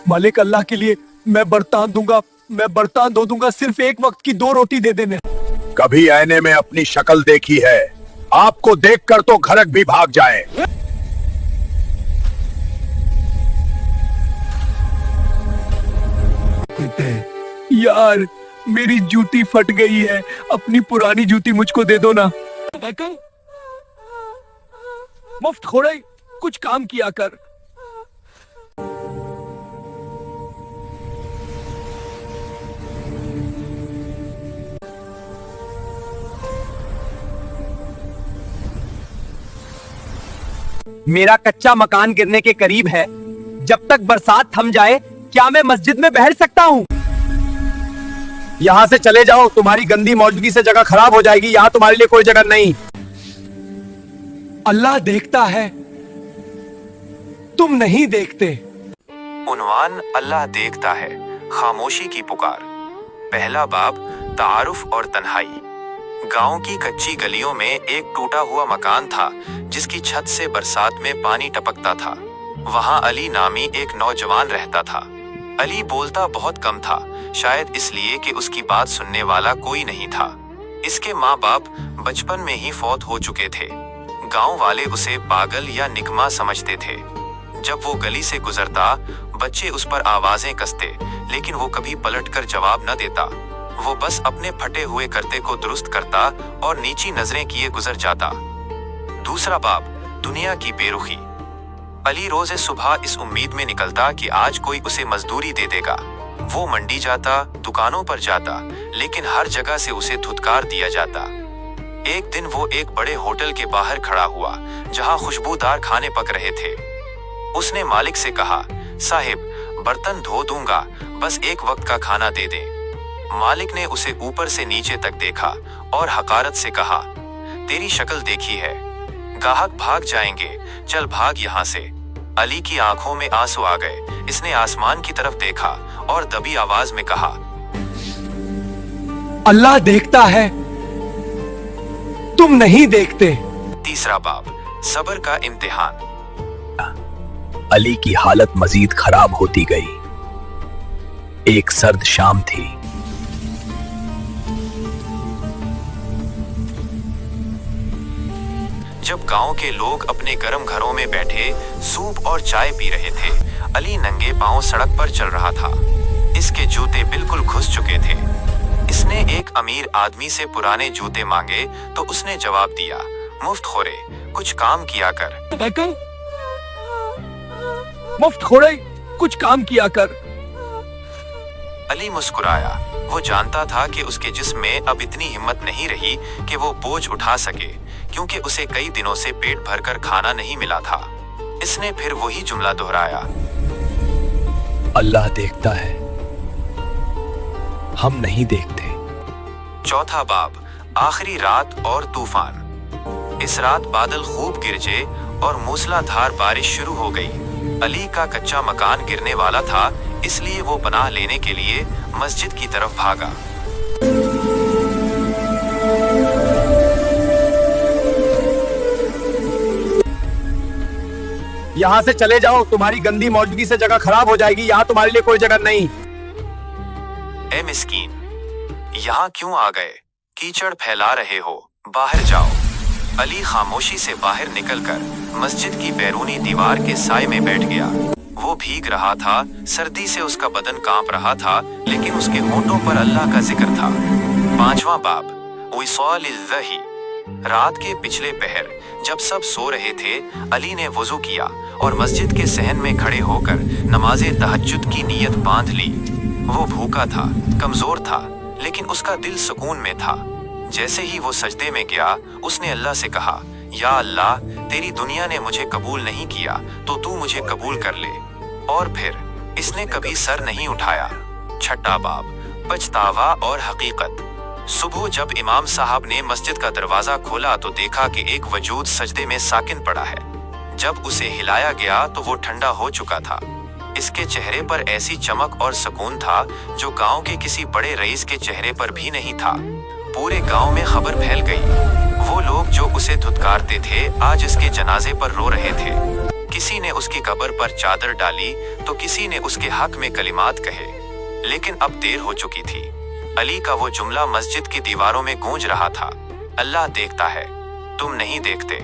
मालिक अल्लाह के लिए मैं बर्तान धो दूंगा, सिर्फ एक वक्त की 2 रोटी दे देने। कभी आईने में अपनी शक्ल देखी है? आपको देखकर तो घरक भी भाग जाए। यार मेरी जूती फट गई है, अपनी पुरानी जूती मुझको दे दो ना। मुफ्त खोड़े, कुछ काम किया कर। मेरा कच्चा मकान गिरने के करीब है। जब तक बरसात थम जाए क्या मैं मस्जिद में बैठ सकता हूँ? यहाँ से चले जाओ, तुम्हारी गंदी मौजूदगी से जगह खराब हो जाएगी। यहाँ तुम्हारे लिए कोई जगह नहीं। अल्लाह देखता है, तुम नहीं देखते। उन्वान अल्लाह देखता है, खामोशी की पुकार। पहला बाब, तारुफ और तन्हाई। गांव की कच्ची गलियों में एक टूटा हुआ मकान था जिसकी छत से बरसात में पानी टपकता था। वहां अली नामी एक नौजवान रहता था। अली बोलता बहुत कम था, शायद इसलिए कि उसकी बात सुनने वाला कोई नहीं था। इसके माँ बाप बचपन में ही फौत हो चुके थे। गांव वाले उसे पागल या निकम्मा समझते थे। जब वो गली से गुजरता, बच्चे उस पर आवाजें कसते, लेकिन वो कभी पलटकर जवाब न देता। वो बस अपने फटे हुए करते को दुरुस्त करता और नीची नजरें किए गुजर जाता। दूसरा बाब, दुनिया की बेरुखी। अली रोज सुबह इस उम्मीद में निकलता कि आज कोई उसे मजदूरी दे देगा। वो मंडी जाता, दुकानों पर जाता, लेकिन हर जगह से उसे धुतकार दिया जाता। एक दिन वो एक बड़े होटल के बाहर खड़ा हुआ जहां खुशबूदार खाने पक रहे थे। उसने मालिक से कहा, साहिब बर्तन धो दूंगा, बस एक वक्त का खाना दे दें। मालिक ने उसे ऊपर से नीचे तक देखा और हकारत से कहा, तेरी शक्ल देखी है, गाहक भाग जाएंगे, चल भाग यहाँ से। अली की आंखों में आंसू आ गए। इसने आसमान की तरफ देखा और दबी आवाज में कहा, अल्लाह देखता है, तुम नहीं देखते। तीसरा बाब, सब्र का इम्तिहान। अली की हालत मजीद खराब होती गई। एक सर्द शाम थी। जब गांव के लोग अपने गर्म घरों में बैठे सूप और चाय पी रहे थे, अली नंगे पांव सड़क पर चल रहा था। इसके जूते बिल्कुल घुस चुके थे। इसने एक अमीर आदमी से पुराने जूते मांगे तो उसने जवाब दिया, मुफ्त खोरे, कुछ काम किया कर। मुफ्त खोड़े, कुछ काम किया कर। अली मुस्कुराया। वो जानता था कि उसके जिस्म में अब इतनी हिम्मत नहीं रही कि वो बोझ उठा सके, क्योंकि उसे कई दिनों से पेट भरकर खाना नहीं मिला था। इसने फिर वही जुमला दोहराया, अल्लाह देखता है, हम नहीं देखते। चौथा बाब, आखिरी रात और तूफान। इस रात बादल खूब गिरजे और मूसलाधार बारिश शुरू हो गई। अली का कच्चा मकान गिरने वाला था, इसलिए वो पनाह लेने के लिए मस्जिद की तरफ भागा। यहाँ से चले जाओ, तुम्हारी गंदी मौजूदगी से जगह खराब हो जाएगी। यहाँ तुम्हारे लिए कोई जगह नहीं। ए मिस्कीन, यहाँ क्यों आ गए? कीचड़ फैला रहे हो, बाहर जाओ। अली खामोशी से बाहर निकलकर मस्जिद की बैरूनी दीवार के साए में बैठ गया। वो भीग रहा था, सर्दी से उसका बदन कांप रहा था, लेकिन उसके होंठों पर अल्लाह का जिक्र था। पांचवा बाब, उइसालिज़्ज़ही। रात के पिछले पहर जब सब सो रहे थे, अली ने वुजू किया और मस्जिद के सहन में खड़े होकर नमाज़े तहज्जुद की नीयत बांध ली। वो भूखा था, कमजोर था, लेकिन उसका दिल सुकून में था। जैसे ही वो सजदे में गया, उसने अल्लाह से कहा, या अल्लाह, तेरी दुनिया ने मुझे कबूल नहीं किया तो तू मुझे कबूल कर ले। और फिर इसने कभी सर नहीं उठाया। छठा बाब, पछतावा और हकीकत। सुबह जब इमाम साहब ने मस्जिद का दरवाजा खोला तो देखा कि एक वजूद सजदे में साकिन पड़ा है। जब उसे हिलाया गया तो वो ठंडा हो चुका था। इसके चेहरे पर ऐसी चमक और सुकून था जो गांव के किसी बड़े रईस के चेहरे पर भी नहीं था। पूरे गांव में खबर फैल गई। वो लोग जो उसे धुतकारते थे आज इसके जनाजे पर रो रहे थे। किसी ने उसकी कब्र पर चादर डाली तो किसी ने उसके हक में कलिमात कहे, लेकिन अब देर हो चुकी थी। अली का वो जुमला मस्जिद की दीवारों में गूंज रहा था, अल्लाह देखता है, तुम नहीं देखते।